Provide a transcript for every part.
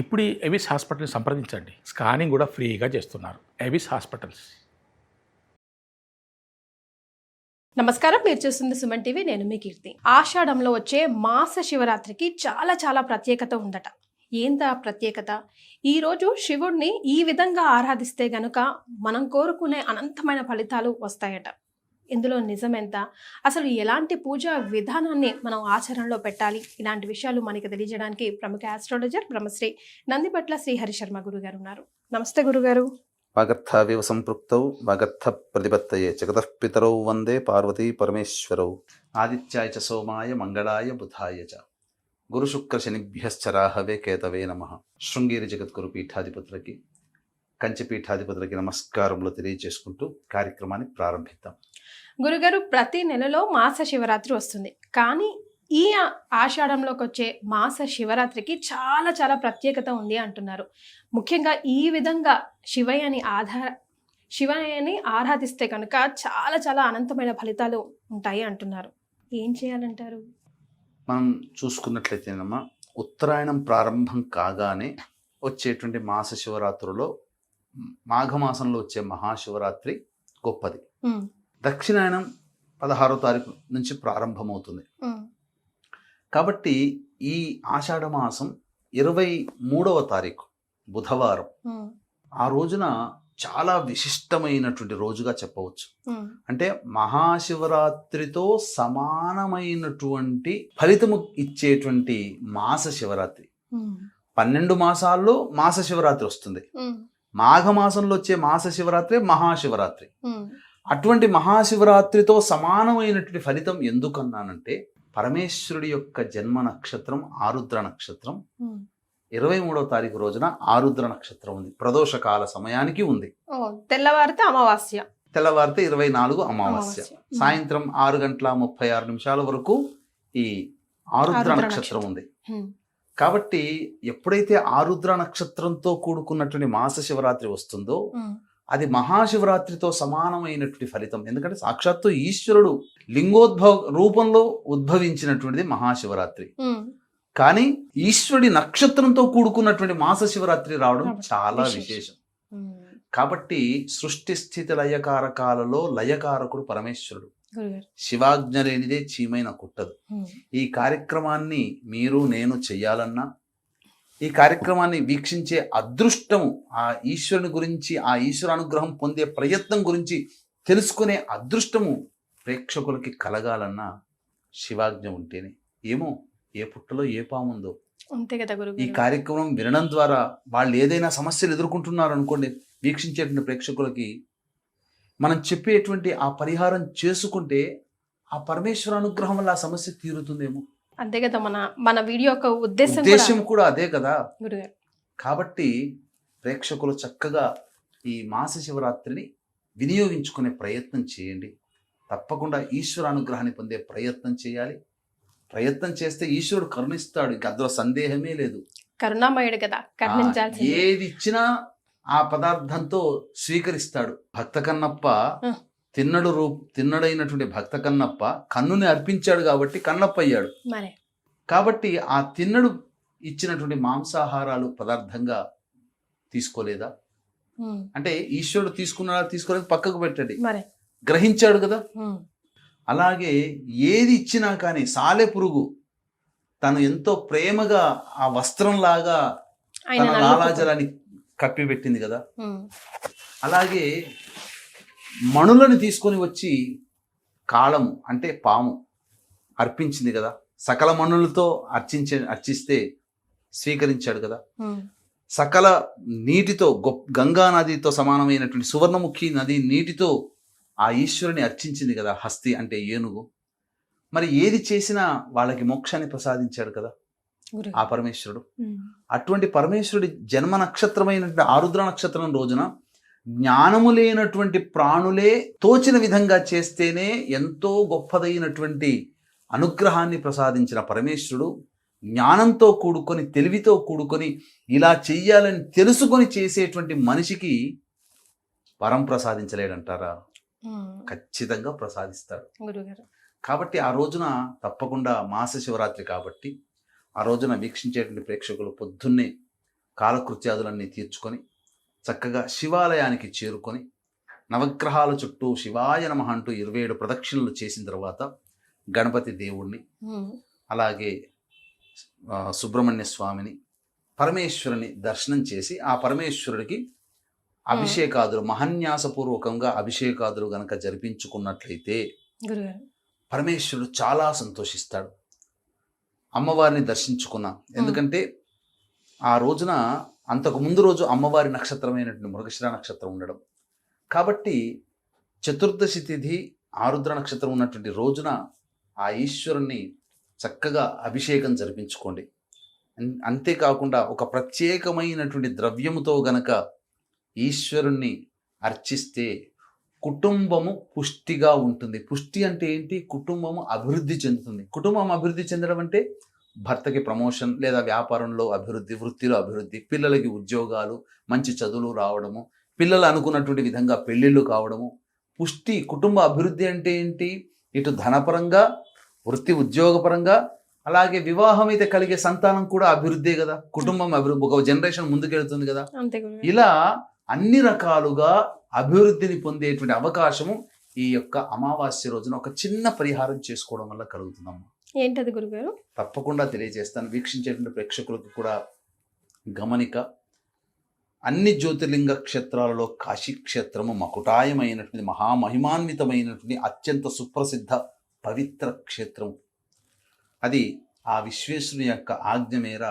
ఇప్పుడు ఎవిస్ హాస్పిటల్ని సంప్రదించండి. స్కానింగ్ కూడా ఫ్రీగా చేస్తున్నారు. Avis hospitals. నమస్కారం, మీరు చూస్తుంది సుమన్ టీవీ. నేను మీ కీర్తి. ఆషాఢంలో వచ్చే మాస శివరాత్రికి చాలా ప్రత్యేకత ఉందట. ఏందా ప్రత్యేకత? ఈరోజు శివుడిని ఈ విధంగా ఆరాధిస్తే గనుక మనం కోరుకునే అనంతమైన ఫలితాలు వస్తాయట. ఇందులో నిజమెంత? అసలు ఎలాంటి పూజా విధానాన్ని మనం ఆచరణలో పెట్టాలి? ఇలాంటి విషయాలు మనకి తెలియజేయడానికి ప్రముఖ ఆస్ట్రాలజర్ బ్రహ్మశ్రీ నందిపట్ల శ్రీహరి శర్మ గురుగారు ఉన్నారు. నమస్తే గురుగారు. వాగర్థావివ సంపృక్తౌ వాగర్థ ప్రతిపత్తయే జగతః పితరౌ వందే పార్వతీ పరమేశ్వరౌ ఆదిత్యాయ చ సోమాయ మంగళాయ బుధాయ చ గురు శుక్ర శనిభ్యశ్చ రాహవే కేతవే నమః. శృంగేరి జగద్గురు పీఠాధిపతులకి, కంచి పీఠాధిపతులకి నమస్కారములు తెలియజేసుకుంటూ కార్యక్రమాన్ని ప్రారంభిద్దాం. గురుగారు, ప్రతి నెలలో మాస శివరాత్రి వస్తుంది, కానీ ఈ ఆషాఢంలోకి వచ్చే మాస శివరాత్రికి చాలా ప్రత్యేకత ఉంది అంటున్నారు. ముఖ్యంగా ఈ విధంగా శివయ్యని ఆరాధిస్తే కనుక చాలా అనంతమైన ఫలితాలు ఉంటాయి అంటున్నారు. ఏం చేయాలంటారు? మనం చూసుకున్నట్లయితేనమ్మా, ఉత్తరాయణం ప్రారంభం కాగానే వచ్చేటువంటి మాస శివరాత్రులో మాఘమాసంలో వచ్చే మహాశివరాత్రి గొప్పది. దక్షిణాయనం 16వ తారీఖు నుంచి ప్రారంభమవుతుంది. కాబట్టి ఈ ఆషాఢ మాసం 23వ తారీఖు బుధవారం, ఆ రోజున చాలా విశిష్టమైనటువంటి రోజుగా చెప్పవచ్చు. అంటే మహాశివరాత్రితో సమానమైనటువంటి ఫలితము ఇచ్చేటువంటి మాస శివరాత్రి. 12 మాసాల్లో మాస శివరాత్రి వస్తుంది. మాఘమాసంలో వచ్చే మాస శివరాత్రి మహాశివరాత్రి. అటువంటి మహాశివరాత్రితో సమానమైనటువంటి ఫలితం ఎందుకన్నానంటే, పరమేశ్వరుడి యొక్క జన్మ నక్షత్రం ఆరుద్ర నక్షత్రం. 23వ తారీఖు రోజున ఆరుద్ర నక్షత్రం ఉంది. ప్రదోషకాల సమయానికి ఉంది. తెల్లవారితే అమావాస్య, తెల్లవారితే 24 అమావాస్య. సాయంత్రం 6:36 వరకు ఈ ఆరుద్ర నక్షత్రం ఉంది. కాబట్టి ఎప్పుడైతే ఆరుద్ర నక్షత్రంతో కూడుకున్నటువంటి మాస శివరాత్రి వస్తుందో అది మహాశివరాత్రితో సమానమైనటువంటి ఫలితం. ఎందుకంటే సాక్షాత్తు ఈశ్వరుడు లింగోద్భవ రూపంలో ఉద్భవించినటువంటిది మహాశివరాత్రి. కానీ ఈశ్వరుడి నక్షత్రంతో కూడుకున్నటువంటి మాస శివరాత్రి రావడం చాలా విశేషం. కాబట్టి సృష్టి స్థితి లయకారకాలలో లయకారకుడు పరమేశ్వరుడు. శివాజ్ఞ లేనిదే చీమైన కుట్టదు. ఈ కార్యక్రమాన్ని మీరు నేను చెయ్యాలన్నా, ఈ కార్యక్రమాన్ని వీక్షించే అదృష్టము, ఆ ఈశ్వరుని గురించి, ఆ ఈశ్వర అనుగ్రహం పొందే ప్రయత్నం గురించి తెలుసుకునే అదృష్టము ప్రేక్షకులకి కలగాలన్నా శివాజ్ఞ ఉంటేనే. ఏమో ఏ పుట్టలో ఏ పాముందో. అంతే కదా గురుగారు. ఈ కార్యక్రమం వినడం ద్వారా వాళ్ళు ఏదైనా సమస్యలు ఎదుర్కొంటున్నారు అనుకోండి, వీక్షించేటువంటి ప్రేక్షకులకి మనం చెప్పేటువంటి ఆ పరిహారం చేసుకుంటే ఆ పరమేశ్వర అనుగ్రహం వల్ల ఆ సమస్య తీరుతుందేమో. అంతే కదా, మన వీడియో యొక్క ఉద్దేశం కూడా అదే కదా గురుగారు. కాబట్టి ప్రేక్షకులు చక్కగా ఈ మాస శివరాత్రిని వినియోగించుకునే ప్రయత్నం చేయండి. తప్పకుండా ఈశ్వర అనుగ్రహాన్ని పొందే ప్రయత్నం చేయాలి. ప్రయత్నం చేస్తే ఈశ్వరుడు కరుణిస్తాడు, ఇంక అందులో సందేహమే లేదు. కరుణామయుడు కదా, కరుణించాల్సింది. ఏది ఇచ్చినా ఆ పదార్థంతో స్వీకరిస్తాడు. భక్త కన్నప్ప తిన్నడైనటువంటి భక్త కన్నప్ప కన్నుని అర్పించాడు కాబట్టి కన్నప్ప అయ్యాడు. కాబట్టి ఆ తిన్నడు ఇచ్చినటువంటి మాంసాహారాలు పదార్థంగా తీసుకోలేదా? అంటే ఈశ్వరుడు తీసుకోలేదు, పక్కకు పెట్టండి, గ్రహించాడు కదా. అలాగే ఏది ఇచ్చినా కానీ సాలె పురుగు తను ఎంతో ప్రేమగా ఆ వస్త్రంలాగా తన లాలాజలాన్ని కప్పిపెట్టింది కదా. అలాగే మణులను తీసుకొని వచ్చి కాళము అంటే పాము అర్పించింది కదా. సకల మణులతో అర్చిస్తే స్వీకరించాడు కదా. సకల నీటితో గంగా నదితో సమానమైనటువంటి సువర్ణముఖి నది నీటితో ఆ ఈశ్వరుని అర్చించింది కదా హస్తి అంటే ఏనుగు. మరి ఏది చేసినా వాళ్ళకి మోక్షాన్ని ప్రసాదించాడు కదా ఆ పరమేశ్వరుడు. అటువంటి పరమేశ్వరుడి జన్మ నక్షత్రమైనటువంటి ఆరుద్ర నక్షత్రం రోజున జ్ఞానము లేనటువంటి ప్రాణులే తోచిన విధంగా చేస్తేనే ఎంతో గొప్పదైనటువంటి అనుగ్రహాన్ని ప్రసాదించిన పరమేశ్వరుడు జ్ఞానంతో కూడుకొని, తెలివితో కూడుకొని, ఇలా చెయ్యాలని తెలుసుకొని చేసేటువంటి మనిషికి వరం ప్రసాదించలేడంటారా? ఖచ్చితంగా ప్రసాదిస్తాడు. కాబట్టి ఆ రోజున తప్పకుండా మాస శివరాత్రి కాబట్టి ఆ రోజున వీక్షించేటువంటి ప్రేక్షకులు పొద్దున్నే కాలకృత్యాదులన్నీ తీర్చుకొని చక్కగా శివాలయానికి చేరుకొని నవగ్రహాల చుట్టూ శివాయ నమః అంటూ 27 ప్రదక్షిణలు చేసిన తర్వాత గణపతి దేవుణ్ణి, అలాగే సుబ్రహ్మణ్య స్వామిని, పరమేశ్వరుని దర్శనం చేసి ఆ పరమేశ్వరుడికి అభిషేకాదులు మహన్యాసపూర్వకంగా అభిషేకాదులు గనక జరిపించుకున్నట్లయితే పరమేశ్వరుడు చాలా సంతోషిస్తాడు. అమ్మవారిని దర్శించుకున్నా, ఎందుకంటే ఆ రోజున అంతకు ముందు రోజు అమ్మవారి నక్షత్రమైనటువంటి మృగశిర నక్షత్రం ఉండడం కాబట్టి చతుర్దశి తిథి ఆరుద్ర నక్షత్రం ఉన్నటువంటి రోజున ఆ ఈశ్వరుణ్ణి చక్కగా అభిషేకం జరిపించుకోండి. అంతేకాకుండా ఒక ప్రత్యేకమైనటువంటి ద్రవ్యముతో గనక ఈశ్వరుణ్ణి అర్చిస్తే కుటుంబము పుష్టిగా ఉంటుంది. పుష్టి అంటే ఏంటి? కుటుంబము అభివృద్ధి చెందుతుంది. కుటుంబం అభివృద్ధి చెందడం అంటే భర్తకి ప్రమోషన్ లేదా వ్యాపారంలో అభివృద్ధి, వృత్తిలో అభివృద్ధి, పిల్లలకి ఉద్యోగాలు, మంచి చదువులు రావడము, పిల్లలు అనుకున్నటువంటి విధంగా పెళ్ళిళ్ళు కావడము. పుష్టి, కుటుంబ అభివృద్ధి అంటే ఏంటి? ఇటు ధనపరంగా, వృత్తి ఉద్యోగపరంగా, అలాగే వివాహం అయితే కలిగే సంతానం కూడా అభివృద్ధే కదా. కుటుంబం అభివృద్ధి, ఒక జనరేషన్ ముందుకెళ్తుంది కదా. ఇలా అన్ని రకాలుగా అభివృద్ధిని పొందేటువంటి అవకాశము ఈ యొక్క అమావాస్య రోజున ఒక చిన్న పరిహారం చేసుకోవడం వల్ల కలుగుతుందమ్మా. ఏంటది గురుగారు? తప్పకుండా తెలియజేస్తాను. వీక్షించేటువంటి ప్రేక్షకులకు కూడా గమనిక. అన్ని జ్యోతిర్లింగ క్షేత్రాలలో కాశీ క్షేత్రము మకుటాయమైనటువంటి మహామహిమాన్వితమైనటువంటి అత్యంత సుప్రసిద్ధ పవిత్ర క్షేత్రము. అది ఆ విశ్వేశ్వరుని యొక్క ఆజ్ఞ మేర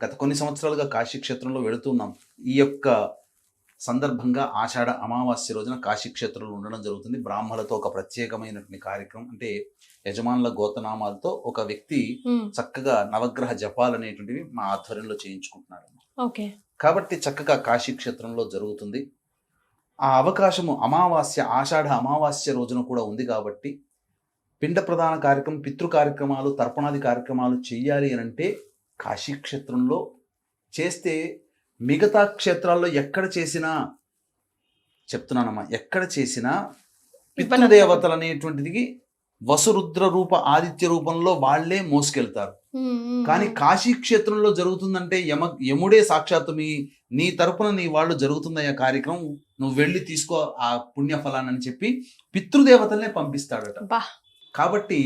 గత కొన్ని సంవత్సరాలుగా కాశీ క్షేత్రంలో వెళుతున్నాం. ఈ యొక్క సందర్భంగా ఆషాఢ అమావాస్య రోజున కాశీ క్షేత్రంలో ఉండడం జరుగుతుంది. బ్రాహ్మణులతో ఒక ప్రత్యేకమైనటువంటి కార్యక్రమం, అంటే యజమానుల గోతనామాలతో ఒక వ్యక్తి చక్కగా నవగ్రహ జపాలు అనేటువంటివి మా ఆధ్వర్యంలో చేయించుకుంటున్నాడు. ఓకే. కాబట్టి చక్కగా కాశీ క్షేత్రంలో జరుగుతుంది. ఆ అవకాశము అమావాస్య, ఆషాఢ అమావాస్య రోజున కూడా ఉంది కాబట్టి పిండ ప్రధాన కార్యక్రమం, పితృ కార్యక్రమాలు, తర్పణాది కార్యక్రమాలు చెయ్యాలి అని అంటే కాశీ క్షేత్రంలో చేస్తే మిగతా క్షేత్రాల్లో ఎక్కడ చేసినా, చెప్తున్నానమ్మా, ఎక్కడ చేసినా పితృదేవతలు అనేటువంటిది వసురుద్ర రూప ఆదిత్య రూపంలో వాళ్లే మోసుకెళ్తారు. కానీ కాశీ క్షేత్రంలో జరుగుతుందంటే యముడే సాక్షాత్తు నీ తరపున నీ వాళ్ళు జరుగుతుందయ్యా కార్యక్రమం, నువ్వు వెళ్ళి తీసుకో ఆ పుణ్యఫలాన్ని అని చెప్పి పితృదేవతలనే పంపిస్తాడట. కాబట్టి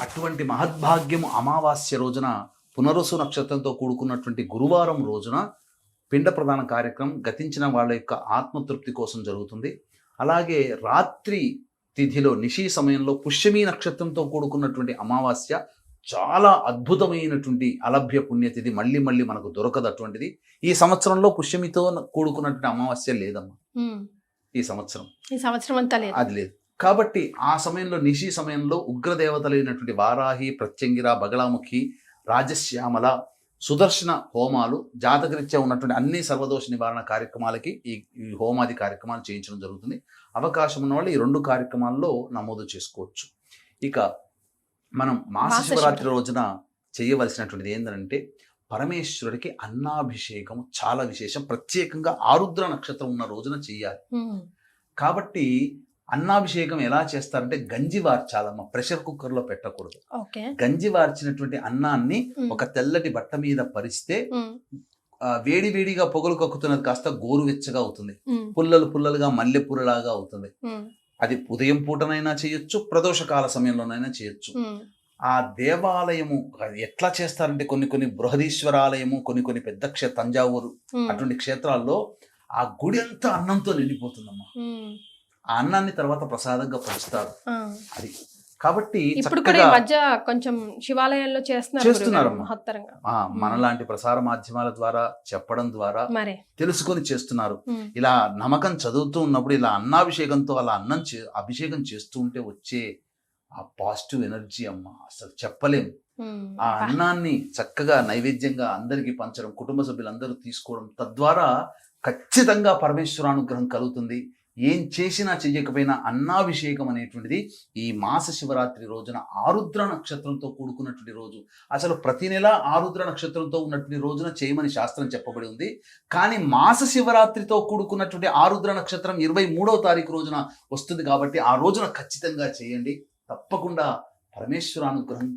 అటువంటి మహద్భాగ్యము అమావాస్య రోజున పునరుసు నక్షత్రంతో కూడుకున్నటువంటి గురువారం రోజున పిండ ప్రధాన కార్యక్రమం గతించిన వాళ్ళ యొక్క ఆత్మతృప్తి కోసం జరుగుతుంది. అలాగే రాత్రి తిథిలో నిశీ సమయంలో పుష్యమీ నక్షత్రంతో కూడుకున్నటువంటి అమావాస్య చాలా అద్భుతమైనటువంటి అలభ్య పుణ్యతిథి. మళ్ళీ మళ్ళీ మనకు దొరకదు అటువంటిది. ఈ సంవత్సరంలో పుష్యమితో కూడుకున్నటువంటి అమావాస్య లేదమ్మా. ఈ సంవత్సరం అంతా లేదు, అది లేదు. కాబట్టి ఆ సమయంలో నిశీ సమయంలో ఉగ్రదేవతలైనటువంటి వారాహి, ప్రత్యంగిర, బగళాముఖి, రాజశ్యామల, సుదర్శన హోమాలు, జాతకరీత్యా ఉన్నటువంటి అన్ని సర్వదోష నివారణ కార్యక్రమాలకి ఈ హోమాది కార్యక్రమాలు చేయించడం జరుగుతుంది. అవకాశం ఉన్న వాళ్ళు ఈ 2 కార్యక్రమాల్లో నమోదు చేసుకోవచ్చు. ఇక మనం మాస శివరాత్రి రోజున చేయవలసినటువంటిది ఏంటంటే పరమేశ్వరుడికి అన్నాభిషేకం చాలా విశేషం. ప్రత్యేకంగా ఆరుద్ర నక్షత్రం ఉన్న రోజున చెయ్యాలి. కాబట్టి అన్నాభిషేకం ఎలా చేస్తారంటే గంజి వార్చాలమ్మ, ప్రెషర్ కుక్కర్ లో పెట్టకూడదు. గంజి వార్చినటువంటి అన్నాన్ని ఒక తెల్లటి బట్ట మీద పరిస్తే వేడి వేడిగా పొగలు కక్కుతున్నది కాస్త గోరువెచ్చగా అవుతుంది, పుల్లలు పుల్లలుగా మల్లెపూలలాగా అవుతుంది. అది ఉదయం పూటనైనా చేయొచ్చు, ప్రదోషకాల సమయంలోనైనా చేయొచ్చు. ఆ దేవాలయము ఎట్లా చేస్తారంటే కొన్ని బృహదీశ్వరాలయము, కొన్ని పెద్ద తంజావూరు అటువంటి క్షేత్రాల్లో ఆ గుడి అంతా అన్నంతో నిండిపోతుందమ్మా. ఆ అన్నాన్ని తర్వాత ప్రసాదంగా పంచుతారు. అది కాబట్టి మధ్య కొంచెం శివాలయాల్లో చేస్తున్నారు. మనలాంటి ప్రసార మాధ్యమాల ద్వారా చెప్పడం ద్వారా తెలుసుకొని చేస్తున్నారు. ఇలా నమ్మకం చదువుతూ ఉన్నప్పుడు ఇలా అన్నాభిషేకంతో అలా అభిషేకం చేస్తూ ఉంటే వచ్చే ఆ పాజిటివ్ ఎనర్జీ అమ్మ అసలు చెప్పలేము. ఆ అన్నాన్ని చక్కగా నైవేద్యంగా అందరికీ పంచడం, కుటుంబ సభ్యులందరూ తీసుకోవడం, తద్వారా ఖచ్చితంగా పరమేశ్వరానుగ్రహం కలుగుతుంది. ఏం చేసినా చెయ్యకపోయినా అన్నాభిషేకం అనేటువంటిది ఈ మాస శివరాత్రి రోజున ఆరుద్ర నక్షత్రంతో కూడుకున్నటువంటి రోజు. అసలు ప్రతి నెల ఆరుద్ర నక్షత్రంతో ఉన్నటువంటి రోజున చేయమని శాస్త్రం చెప్పబడి ఉంది. కానీ మాస శివరాత్రితో కూడుకున్నటువంటి ఆరుద్ర నక్షత్రం 23వ తారీఖు రోజున వస్తుంది కాబట్టి ఆ రోజున ఖచ్చితంగా చేయండి. తప్పకుండా పరమేశ్వరానుగ్రహం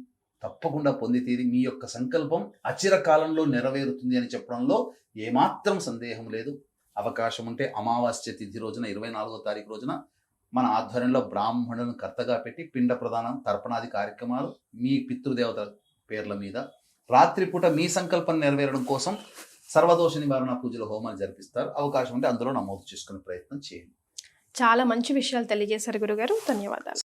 తప్పకుండా పొంది తీరి మీ యొక్క సంకల్పం అచిరకాలంలో నెరవేరుతుంది అని చెప్పడంలో ఏమాత్రం సందేహం లేదు. అవకాశం ఉంటే అమావాస్య తిథి రోజున 24వ తారీఖు రోజున మన ఆధ్వర్యంలో బ్రాహ్మణులను కర్తగా పెట్టి పిండ ప్రదానం తర్పణాది కార్యక్రమాలు మీ పితృదేవత పేర్ల మీద రాత్రిపూట మీ సంకల్పం నెరవేరడం కోసం సర్వదోష నివారణ పూజల హోమాలు జరిపిస్తారు. అవకాశం ఉంటే అందులో నమోదు చేసుకునే ప్రయత్నం చేయండి. చాలా మంచి విషయాలు తెలియజేశారు గురుగారు. ధన్యవాదాలు.